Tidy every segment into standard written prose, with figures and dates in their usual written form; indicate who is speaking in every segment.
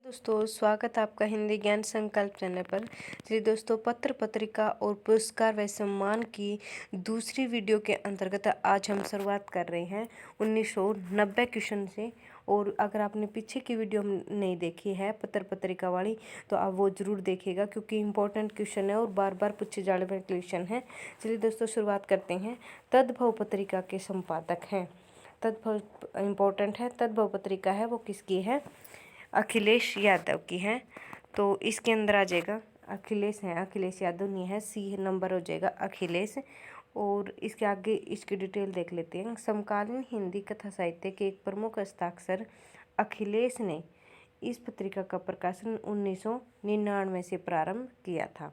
Speaker 1: दोस्तों, स्वागत है आपका हिंदी ज्ञान संकल्प चैनल पर। जी दोस्तों, पत्र पत्रिका और पुरस्कार व सम्मान की दूसरी वीडियो के अंतर्गत आज हम शुरुआत कर रहे हैं 1990 क्वेश्चन से। और अगर आपने पीछे की वीडियो नहीं देखी है पत्र पत्रिका वाली, तो आप वो ज़रूर देखिएगा क्योंकि इम्पोर्टेंट क्वेश्चन है और बार बार पूछे जाने वाले क्वेश्चन है। चलिए दोस्तों, शुरुआत करते हैं। तद्भव पत्रिका के संपादक हैं। तद्भव इम्पोर्टेंट है। तद्भव पत्रिका है वो किसकी है? अखिलेश यादव की है। तो इसके अंदर आ जाएगा अखिलेश है, अखिलेश यादव नहीं है, सी नंबर हो जाएगा अखिलेश। और इसके आगे इसकी डिटेल देख लेते हैं। समकालीन हिंदी कथा साहित्य के एक प्रमुख हस्ताक्षर अखिलेश ने इस पत्रिका का प्रकाशन 1999 से प्रारंभ किया था।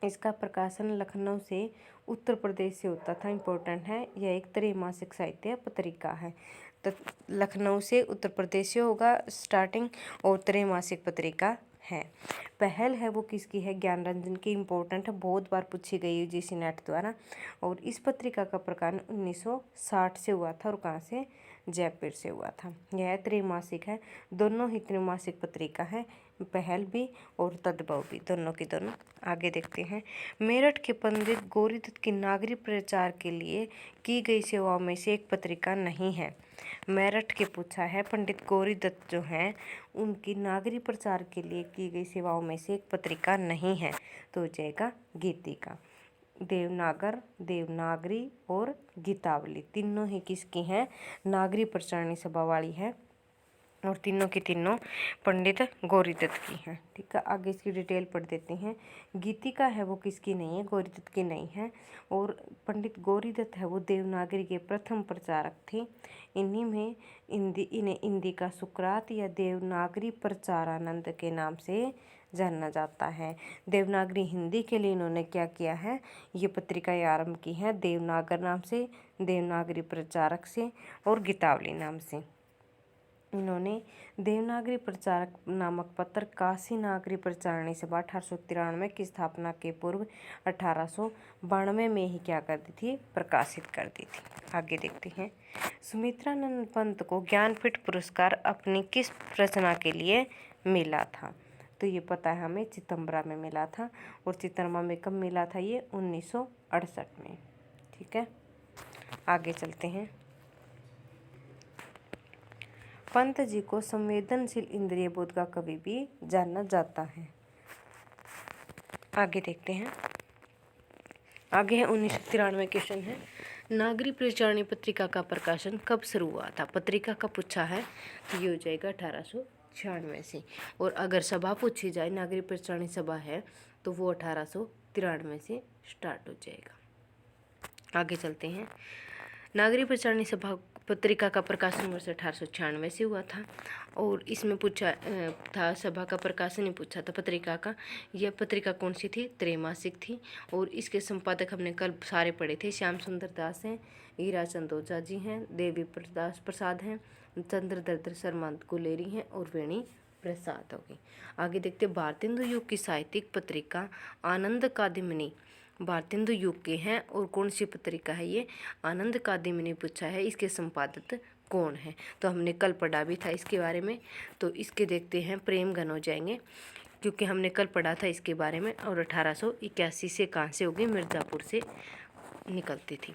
Speaker 1: इसका प्रकाशन लखनऊ से उत्तर प्रदेश से होता था। इम्पोर्टेंट है, यह एक त्रैमासिक साहित्य पत्रिका है। तो लखनऊ से उत्तर प्रदेश से होगा स्टार्टिंग और त्रैमासिक पत्रिका है। पहल है वो किसकी है? ज्ञान रंजन की। इम्पोर्टेंट है, बहुत बार पूछी गई है यूजीसी नेट द्वारा। और इस पत्रिका का प्रकाशन 1960 से हुआ था और कहाँ से? जयपुर से हुआ था। यह त्रैमासिक है, दोनों ही त्रैमासिक पत्रिका है, पहल भी और तद्भव भी, दोनों की दोनों। आगे देखते हैं। मेरठ के पंडित गौरीदत्त की नागरिक प्रचार के लिए की गई सेवाओं में से एक पत्रिका नहीं है। मेरठ के पूछा है, पंडित गौरीदत्त जो हैं उनकी नागरिक प्रचार के लिए की गई सेवाओं में से एक पत्रिका नहीं है, तो हो जाएगा गीतिका। देवनागरी और गीतावली तीनों ही किसकी हैं? नागरी प्रचारणी सभा वाली है और तीनों की तीनों पंडित गौरीदत्त की हैं। ठीक है, आगे इसकी डिटेल पढ़ देते हैं। गीतिका है वो किसकी नहीं है? गौरीदत्त की नहीं है। और पंडित गौरीदत्त है वो देवनागरी के प्रथम प्रचारक थे। इन्हें हिंदी का सुकरात या देवनागरी प्रचारानंद के नाम से जाना जाता है। देवनागरी हिंदी के लिए इन्होंने क्या किया है? ये पत्रिकाएं आरंभ की हैं देवनागर नाम से, देवनागरी प्रचारक से और गीतावली नाम से। इन्होंने देवनागरी प्रचारक नामक पत्र काशी नागरी प्रचारणी सभा 1893 की स्थापना के पूर्व 1892 में ही क्या कर दी थी? प्रकाशित कर दी थी। आगे देखते हैं। सुमित्रानंद पंत को ज्ञानपीठ पुरस्कार अपनी किस रचना के लिए मिला था? तो ये पता है हमें, चितंबरा में मिला था। और चितंबरा में कब मिला था? ये 1968 में। ठीक है, आगे चलते हैं। पंत जी को संवेदनशील इंद्रिय बोध का कवि भी जाना जाता है। आगे देखते हैं। आगे है 1993 क्वेश्चन है। नागरी प्रचारणी पत्रिका का प्रकाशन कब शुरू हुआ था? पत्रिका का पूछा है तो ये हो जाएगा 1896 से। और अगर सभा पूछी जाए, नागरी प्रचारणी सभा है, तो वो 1893 से स्टार्ट हो जाएगा। आगे चलते हैं। नागरी प्रचारणी सभा पत्रिका का प्रकाशन वर्ष 1896 से हुआ था। और इसमें पूछा था, सभा का प्रकाशन ही पूछा था पत्रिका का। यह पत्रिका कौन सी थी? त्रैमासिक थी। और इसके संपादक हमने कल सारे पढ़े थे। श्याम सुंदर दास हैं, हीरा चंदोजा जी हैं, देवी प्रदास प्रसाद हैं, चंद्रदत्त शर्मा गुलेरी हैं और वेणी प्रसाद होगी। आगे देखते, भारतेंदु युग की साहित्यिक पत्रिका आनंद कादिमनी भारतेंदु युग के हैं। और कौन सी पत्रिका है ये? आनंद कादिमनी पूछा है। इसके संपादक कौन है? तो हमने कल पढ़ा भी था इसके बारे में। तो इसके देखते हैं, प्रेम घन हो जाएंगे क्योंकि हमने कल पढ़ा था इसके बारे में। और 1881 से कहाँ से होगी? मिर्ज़ापुर से निकलती थी।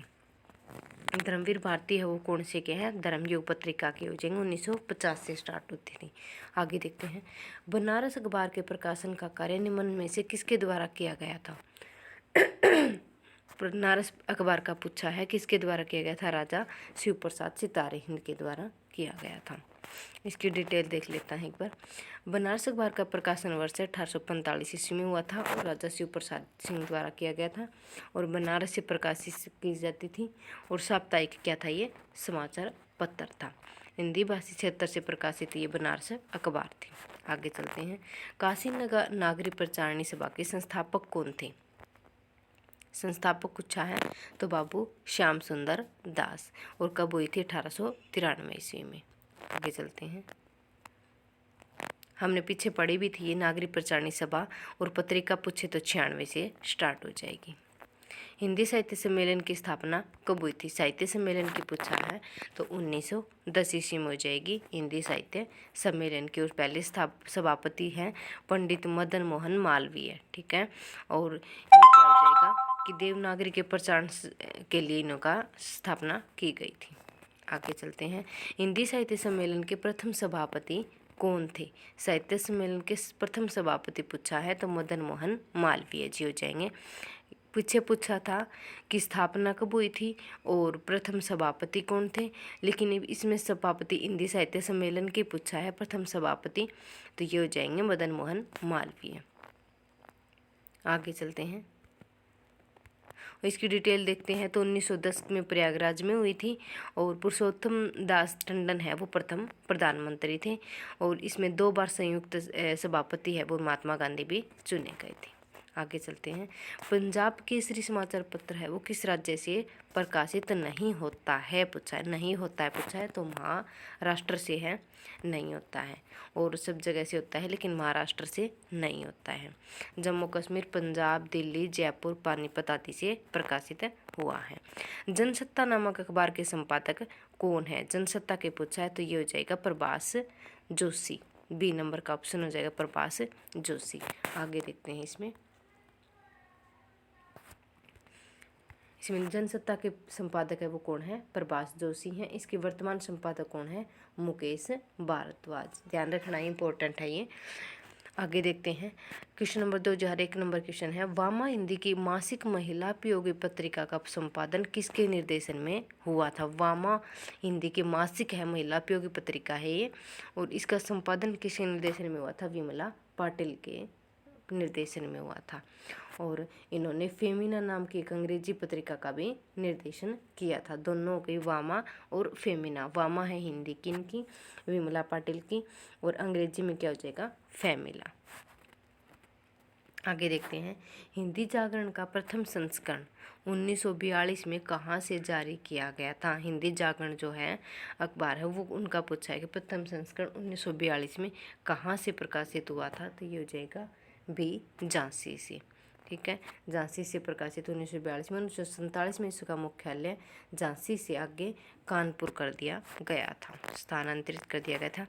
Speaker 1: धर्मवीर भारती है वो कौन से के हैं? धर्मयुग पत्रिका के हो जाएंगे, 1950 से स्टार्ट होती थी। आगे देखते हैं। बनारस अखबार के प्रकाशन का कार्य निम्न में से किसके द्वारा किया गया था? बनारस अखबार का पूछा है, किसके द्वारा किया गया था? राजा शिव प्रसाद सितारे हिंद के द्वारा किया गया था। इसकी डिटेल देख लेता है एक बार। बनारस अखबार का प्रकाशन वर्ष 1845 ईस्वी में हुआ था और राजा शिव प्रसाद सिंह द्वारा किया गया था। और बनारस से प्रकाशित की जाती थी। और साप्ताहिक क्या था? ये समाचार पत्र था। हिंदी भाषी क्षेत्र से प्रकाशित ये बनारस अखबार थी। आगे चलते हैं। काशी नागरी प्रचारणी सभा के संस्थापक कौन थे? संस्थापक पूछा है तो बाबू श्याम सुंदर दास। और कब हुई थी? 1893 ईस्वी में। आगे चलते हैं। हमने पीछे पढ़ी भी थी ये नागरिक प्रचारणी सभा। और पत्रिका पूछे तो 96 से स्टार्ट हो जाएगी। हिंदी साहित्य सम्मेलन की स्थापना कब हुई थी? साहित्य सम्मेलन की पूछा है तो 1910 ईस्वी में हो जाएगी हिंदी साहित्य सम्मेलन की। और पहले सभापति हैं पंडित मदन मोहन मालवीय। ठीक है, और ये क्या हो जाएगा कि देवनागरी के प्रचार के लिए इनका स्थापना की गई थी। आगे चलते हैं। हिंदी साहित्य सम्मेलन के प्रथम सभापति कौन थे? साहित्य सम्मेलन के प्रथम सभापति पूछा है तो मदन मोहन मालवीय जी हो जाएंगे। पीछे पूछा था कि स्थापना कब हुई थी और प्रथम सभापति कौन थे, लेकिन इसमें सभापति हिंदी साहित्य सम्मेलन की पूछा है प्रथम सभापति, तो ये हो जाएंगे मदन मोहन मालवीय। आगे चलते हैं और इसकी डिटेल देखते हैं। तो 1910 में प्रयागराज में हुई थी और पुरुषोत्तम दास टंडन है वो प्रथम प्रधानमंत्री थे और इसमें 2 बार संयुक्त सभापति है वो महात्मा गांधी भी चुने गए थे। आगे चलते हैं। पंजाब केसरी समाचार पत्र है वो किस राज्य से प्रकाशित नहीं होता है पूछा है। नहीं होता है पूछा है तो महाराष्ट्र से है, नहीं होता है, और सब जगह से होता है लेकिन महाराष्ट्र से नहीं होता है। जम्मू कश्मीर, पंजाब, दिल्ली, जयपुर, पानीपत आदि से प्रकाशित हुआ है। जनसत्ता नामक अखबार के संपादक कौन है? जनसत्ता के पूछा है तो ये हो जाएगा प्रभास जोशी। बी नंबर का ऑप्शन हो जाएगा प्रभास जोशी। आगे देखते हैं इसमें जनसत्ता के संपादक है वो कौन है? प्रभास जोशी हैं। इसके वर्तमान संपादक कौन है? मुकेश भारद्वाज। ध्यान रखना इंपॉर्टेंट है ये। आगे देखते हैं। क्वेश्चन नंबर 2 जो हर एक नंबर क्वेश्चन है। वामा हिंदी की मासिक महिला उपयोगी पत्रिका का संपादन किसके निर्देशन में हुआ था? वामा हिंदी की मासिक है महिला उपयोगी पत्रिका है ये, और इसका संपादन किसके निर्देशन में हुआ था? विमला पाटिल के निर्देशन में हुआ था। और इन्होंने फेमिना नाम की एक अंग्रेजी पत्रिका का भी निर्देशन किया था। दोनों की वामा और फेमिना। वामा है हिंदी की इनकी, विमला पाटिल की, और अंग्रेजी में क्या हो जाएगा? फेमिला। आगे देखते हैं। हिंदी जागरण का प्रथम संस्करण 1942 में कहाँ से जारी किया गया था? हिंदी जागरण जो है अखबार है वो उनका पूछा है कि प्रथम संस्करण 1942 में कहाँ से प्रकाशित हुआ था, तो ये हो जाएगा बी झांसी से। ठीक है, झांसी से प्रकाशित 1942 में। 1947 में इसका मुख्यालय झांसी से आगे कानपुर कर दिया गया था, स्थानांतरित कर दिया गया था।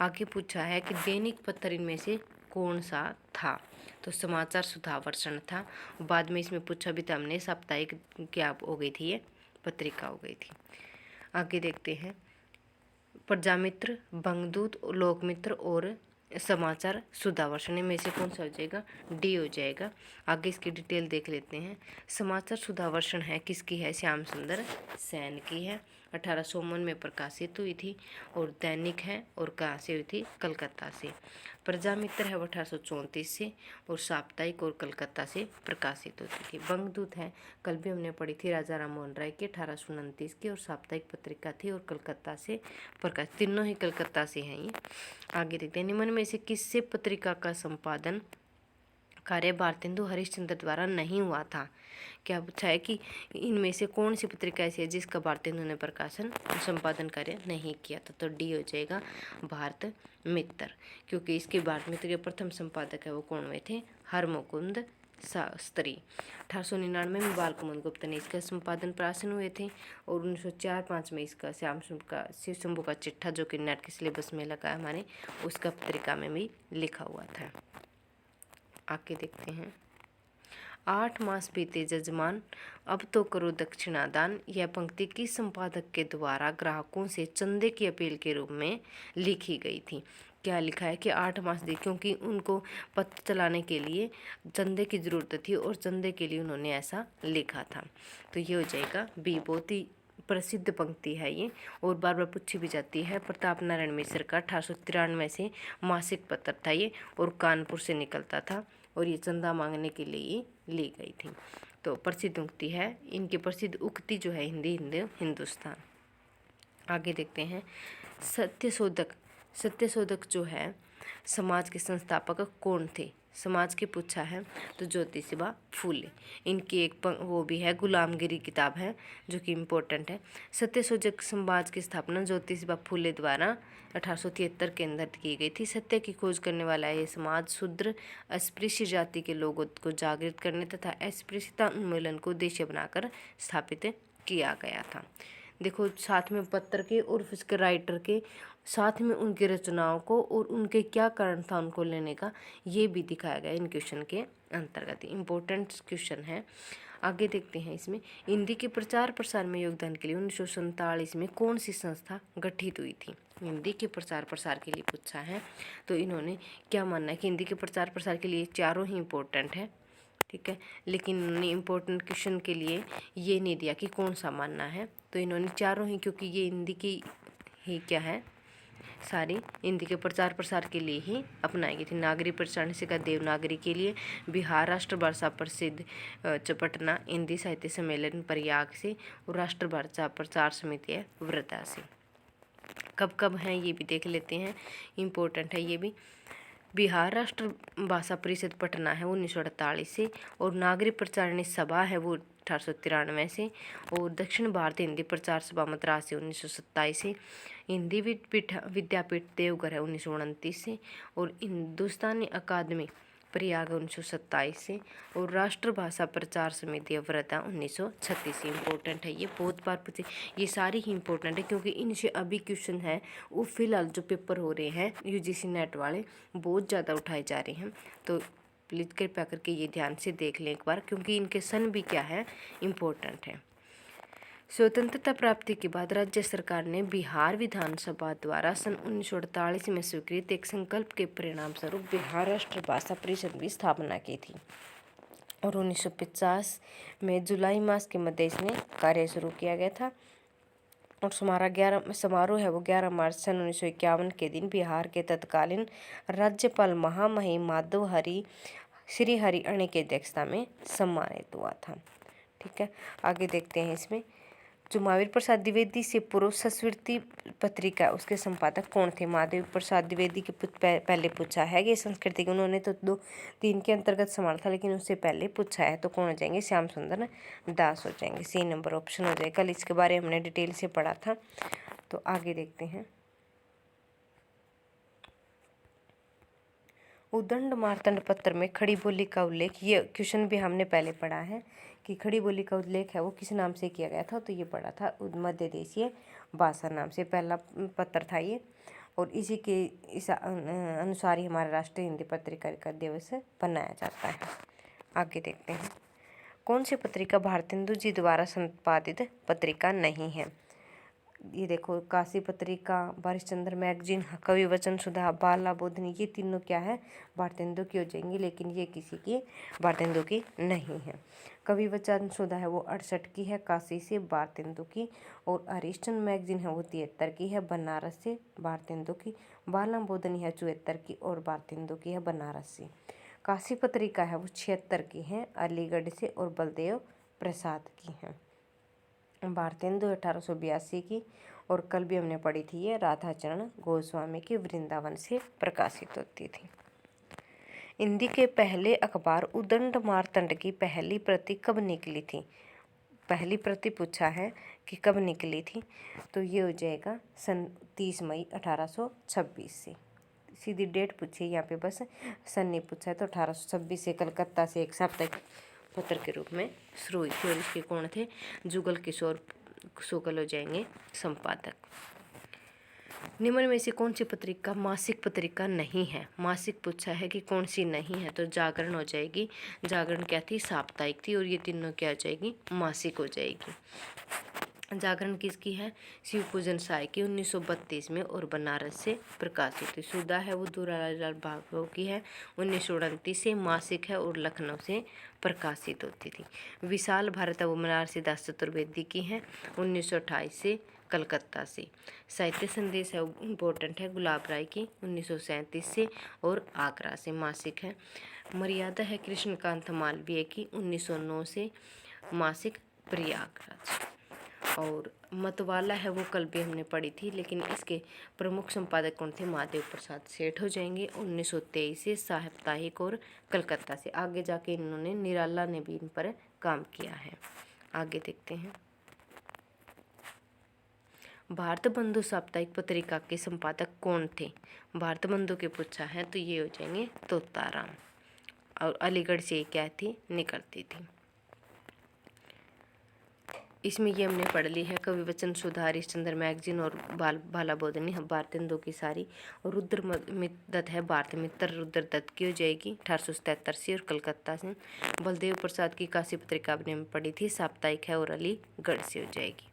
Speaker 1: आगे पूछा है कि दैनिक पत्र इनमें से कौन सा था? तो समाचार सुधावर्षण था। बाद में इसमें पूछा भी था हमने, साप्ताहिक क्या हो गई थी? ये पत्रिका हो गई थी। आगे देखते हैं। प्रजामित्र, बंगदूत, लोकमित्र और समाचार सुधावर्षण में से कौन सा हो जाएगा? डी हो जाएगा। आगे इसकी डिटेल देख लेते हैं। समाचार सुधावर्षण है किसकी है? श्याम सुंदर सेन की है। 1851 में प्रकाशित हुई थी और दैनिक है, और कहाँ से हुई थी? कलकत्ता से। प्रजामित्र है वो 1834 से, और साप्ताहिक और कलकत्ता से प्रकाशित होती थी। बंगदूत है, कल भी हमने पढ़ी थी, राजा राम मोहन राय की, 1829 की, और साप्ताहिक पत्रिका थी और कलकत्ता से प्रकाशित, तीनों ही कलकत्ता से हैं ये। आगे देखते हैं। निम्न में से किससे पत्रिका का संपादन कार्य भारतेंदु हरिश्चंद्र द्वारा नहीं हुआ था? क्या पूछा है कि इनमें से कौन सी पत्रिका ऐसी है जिसका भारतेंदु ने प्रकाशन संपादन कार्य नहीं किया था? तो डी हो जाएगा भारत मित्र, क्योंकि इसके भारत मित्र के प्रथम संपादक है वो कौन हुए थे? हरमुकुंद शास्त्री। 1899 में बालकुमुद गुप्त ने इसका संपादन प्रकाशन हुए थे, और 1904-05 में इसका शिव शंभू का चिट्ठा जो कि नेट के सिलेबस में लगा है हमारे, उसका पत्रिका में भी लिखा हुआ था। आगे देखते हैं। 8 मास बीते जजमान, अब तो करो दक्षिणादान। यह पंक्ति किस संपादक के द्वारा ग्राहकों से चंदे की अपील के रूप में लिखी गई थी? क्या लिखा है कि 8 मास दी, क्योंकि उनको पत्र चलाने के लिए चंदे की ज़रूरत थी और चंदे के लिए उन्होंने ऐसा लिखा था। तो ये हो जाएगा बी। बहुत ही प्रसिद्ध पंक्ति है ये, और बार बार पूछी भी जाती है। प्रताप नारायण मिश्र का 1893 से मासिक पत्र था ये, और कानपुर से निकलता था, और ये चंदा मांगने के लिए ली गई थी। तो प्रसिद्ध उक्ति है, इनकी प्रसिद्ध उक्ति जो है हिंदी हिंदुस्तान। आगे देखते हैं। सत्यशोधक जो है समाज के संस्थापक कौन थे? समाज की पूछा है तो ज्योतिबा फूले। इनकी एक वो भी है गुलामगिरी किताब है जो कि इम्पोर्टेंट है। सत्यशोधक समाज की स्थापना ज्योतिबा फूले द्वारा 1873 के अंदर की गई थी। सत्य की खोज करने वाला ये समाज शूद्र अस्पृश्य जाति के लोगों को जागृत करने तथा अस्पृश्यता उन्मूलन को उद्देश्य बनाकर स्थापित किया गया था। देखो साथ में पत्र के और उसके राइटर के साथ में उनकी रचनाओं को और उनके क्या कारण था उनको लेने का, ये भी दिखाया गया इन क्वेश्चन के अंतर्गत। इम्पोर्टेंट क्वेश्चन है। आगे देखते हैं इसमें, हिंदी के प्रचार प्रसार में योगदान के लिए 1947 में कौन सी संस्था गठित हुई थी। हिंदी के प्रचार प्रसार के लिए पूछा है तो इन्होंने क्या मानना है कि हिंदी के प्रचार प्रसार के लिए चारों ही इम्पोर्टेंट है, ठीक है, लेकिन इन्होंने इम्पोर्टेंट क्वेश्चन के लिए ये नहीं दिया कि कौन सा मानना है। तो इन्होंने चारों ही, क्योंकि ये हिंदी की ही क्या है, सारी हिंदी के प्रचार प्रसार के लिए ही अपनाई गई थी। नागरी प्रचार से का देवनागरी के लिए, बिहार राष्ट्रभाषा प्रसिद्ध पटना हिंदी साहित्य सम्मेलन प्रयाग से, और राष्ट्रभाषा प्रचार समिति है वर्धा से। कब कब हैं ये भी देख लेते हैं, इम्पोर्टेंट है ये भी। बिहार राष्ट्रभाषा परिषद पटना है 1948 से, और नागरिक प्रचारणी सभा है वो 1893 से, और दक्षिण भारत हिंदी प्रचार सभा मद्रास से 1927 से, हिंदी विद्यापीठ देवघर है 1929 से, और हिंदुस्तानी अकादमी प्रयाग 1927 से, और राष्ट्रभाषा प्रचार समिति वर्धा 1936 से। इम्पोर्टेंट है ये, बहुत बार पूछे, ये सारी ही इम्पोर्टेंट है क्योंकि इनसे अभी क्वेश्चन है वो फिलहाल जो पेपर हो रहे हैं यूजीसी नेट वाले बहुत ज़्यादा उठाए जा रहे हैं। तो प्लीज़ कृपया करके ये ध्यान से देख लें एक बार, क्योंकि इनके सन भी क्या है, इम्पोर्टेंट है। स्वतंत्रता प्राप्ति के बाद राज्य सरकार ने बिहार विधानसभा द्वारा सन 1948 में स्वीकृत एक संकल्प के परिणाम स्वरूप बिहार राष्ट्रभाषा परिषद की स्थापना की थी, और 1950 में जुलाई मास के मध्य इसने कार्य शुरू किया गया था। और समारोह है वो 11 मार्च सन 1951 के दिन बिहार के तत्कालीन राज्यपाल महामहिम माधव श्री हरि अणे की अध्यक्षता में सम्मानित हुआ था। ठीक है, आगे देखते हैं इसमें, जो महावीर प्रसाद द्विवेदी से पूर्व संस्कृति पत्रिका उसके संपादक कौन थे। महावीर प्रसाद द्विवेदी के पहले पूछा है कि संस्कृति के, उन्होंने तो 2-3 के अंतर्गत संभाला था, लेकिन उससे पहले पूछा है तो कौन हो जाएंगे, श्याम सुंदर दास हो जाएंगे। सी नंबर ऑप्शन हो जाएगा। कल इसके बारे में हमने डिटेल से पढ़ा था। तो आगे देखते हैं, उद्दंड मार्तंड पत्र में खड़ी बोली का उल्लेख, ये क्वेश्चन भी हमने पहले पढ़ा है कि खड़ी बोली का उल्लेख है वो किस नाम से किया गया था। तो ये पढ़ा था मध्य देशीय भाषा नाम से पहला पत्र था ये, और इसी के इस अनुसार ही हमारा राष्ट्रीय हिंदी पत्रिका का दिवस मनाया जाता है। आगे देखते हैं, कौन सी पत्रिका भारतेंदु जी द्वारा संपादित पत्रिका नहीं है। ये देखो, काशी पत्रिका, बारिशचंद्र मैगजीन, कवि वचन सुधा, बाला बोधनी, ये तीनों क्या है, भारतेंदु की हो जाएंगी, लेकिन ये किसी की भारतेंदु की नहीं है। कवि वचन सुधा है वो 68 की है, काशी से, भारतेंदु की, और हरिश्चंद्र मैगजीन है वो 73 की है, बनारस से, भारतेंदु की। बाला बोधनी है 74 की और भारतेंदु की है, बनारस से। काशी पत्रिका है वो 76 की है, अलीगढ़ से, और बलदेव प्रसाद की है। भारतेंदु 1882 की, और कल भी हमने पढ़ी थी ये राधाचरण गोस्वामी की वृंदावन से प्रकाशित होती थी। हिंदी के पहले अखबार उद्दंड मार्तंड की पहली प्रति कब निकली थी। पहली प्रति पूछा है कि कब निकली थी, तो ये हो जाएगा सन 30 मई 1826 से। सीधी डेट पूछी यहाँ पे, बस सन नहीं पूछा है। तो 1826 से कलकत्ता से एक साप्ताहिक पत्र के रूप में शुरू हुई थी, और इसके कौन थे, जुगल किशोर शुक्ल हो जाएंगे संपादक। निम्न में से कौन सी पत्रिका मासिक पत्रिका नहीं है। मासिक पूछा है कि कौन सी नहीं है, तो जागरण हो जाएगी। जागरण क्या थी, साप्ताहिक थी, और ये तीनों क्या हो जाएगी, मासिक हो जाएगी। जागरण किसकी है, शिव पूजन साय की 1932 में, और बनारस से प्रकाशित हुई। सुधा है वो दूरालाल भार्गव की है 1929 से, मासिक है, और लखनऊ से प्रकाशित होती थी। विशाल भारत है वो बनारसी दास चतुर्वेदी की है 1928 से, कलकत्ता से। साहित्य संदेश है वो इम्पोर्टेंट है, गुलाब राय की 1937 से, और आगरा से, मासिक है। मर्यादा है कृष्णकांत मालवीय की 1909 से, मासिक, प्रयागराज। और मतवाला है वो कल भी हमने पढ़ी थी, लेकिन इसके प्रमुख संपादक कौन थे? महादेव प्रसाद सेठ हो जाएंगे। 1923 से साप्ताहिक और कलकत्ता से। आगे जाके इन्होंने निराला ने भी इन पर काम किया है। आगे देखते हैं। भारत बंधु साप्ताहिक पत्रिका के संपादक कौन थे? भारत बंधु के पूछा है तो ये हो जाएंगे तोताराम। और अलीगढ़ से क्या थी? निकलती थी। इसमें ये हमने पढ़ ली है कवि वचन सुधा, हरिश्चंद्र मैगजीन और भाला बोधनी भारतेंदु की सारी। और रुद्र दत्त है भारत मित्र, रुद्र दत्त की हो जाएगी 1877 से और कलकत्ता से। बलदेव प्रसाद की काशी पत्रिका आपने पढ़ी थी, साप्ताहिक है और अलीगढ़ से हो जाएगी।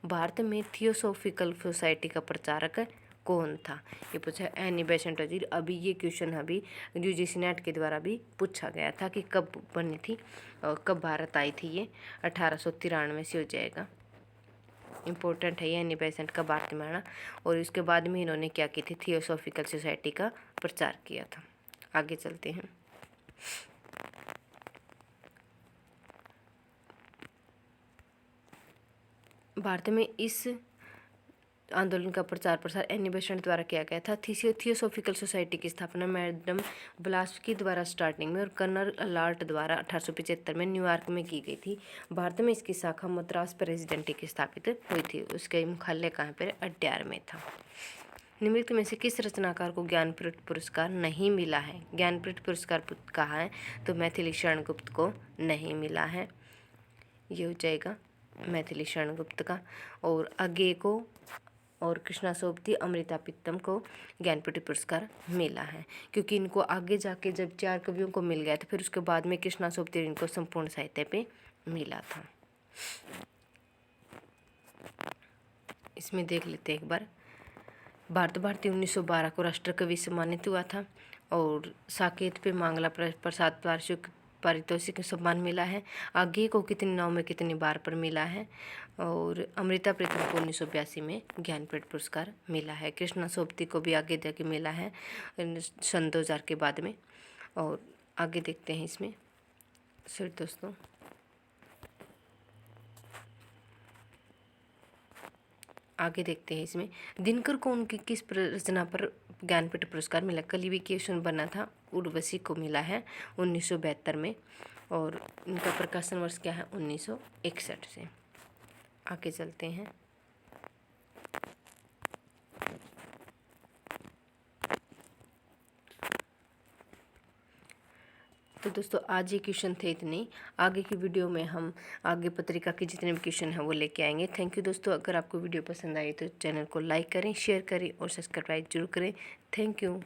Speaker 1: भारत में थियोसॉफिकल सोसाइटी का प्रचारक कौन था? ये पूछा एनी बेसेंट जी। अभी ये क्वेश्चन अभी यूजीसी नेट के द्वारा भी पूछा गया था कि कब बनी थी और कब भारत आई थी। ये 1893 से हो जाएगा। इम्पोर्टेंट है ये एनी बेसेंट का भारत में आना। और इसके बाद में इन्होंने क्या की थी? थियोसॉफिकल सोसाइटी का प्रचार किया था। आगे चलते हैं। भारत में इस आंदोलन का प्रचार प्रसार एनी बेसेंट द्वारा किया गया था। थियोसॉफिकल सोसाइटी की स्थापना मैडम ब्लास्की द्वारा स्टार्टिंग में और कर्नल अलार्ट द्वारा 1875 में न्यूयॉर्क में की गई थी। भारत में इसकी शाखा मद्रास प्रेसिडेंटी की स्थापित हुई थी। उसका मुख्यालय कहाँ पर? अड्यार में था। निम्नलिखित में से किस रचनाकार को ज्ञानपीठ पुरस्कार नहीं मिला है? ज्ञानपीठ पुरस्कार कहा है तो मैथिली शरण गुप्त को नहीं मिला है। ये हो जाएगा मैथिली शरण गुप्त का। और अगे को और कृष्णा सोबती, अमृता पित्तम को ज्ञानपीठ पुरस्कार मिला है, क्योंकि इनको आगे जाके जब 4 कवियों को मिल गया तो फिर उसके बाद में कृष्णा सोबती इनको संपूर्ण साहित्य पे मिला था। इसमें देख लेते हैं एक बार। भारत भारती 1912 को राष्ट्र कवि सम्मानित हुआ था और साकेत पे मांगला प्रसाद वार्षिक पारितोषिक सम्मान मिला है। आगे को कितनी नाव में कितनी बार पर मिला है। और अमृता प्रीतम को 1982 में ज्ञानपीठ पुरस्कार मिला है। कृष्णा सोबती को भी आगे जाके मिला है सन 2000 के बाद में। और आगे देखते हैं इसमें फिर दोस्तों। आगे देखते हैं इसमें दिनकर को उनकी किस रचना पर ज्ञानपीठ पुरस्कार मिला? कल भी क्वेश्चन बना था। उर्वशी को मिला है 1972 में और इनका प्रकाशन वर्ष क्या है? 1961 से। आगे चलते हैं। तो दोस्तों आज ये क्वेश्चन थे इतने। आगे की वीडियो में हम आगे पत्रिका के जितने भी क्वेश्चन हैं वो लेके आएंगे। थैंक यू दोस्तों। अगर आपको वीडियो पसंद आई तो चैनल को लाइक करें, शेयर करें और सब्सक्राइब जरूर करें। Thank you.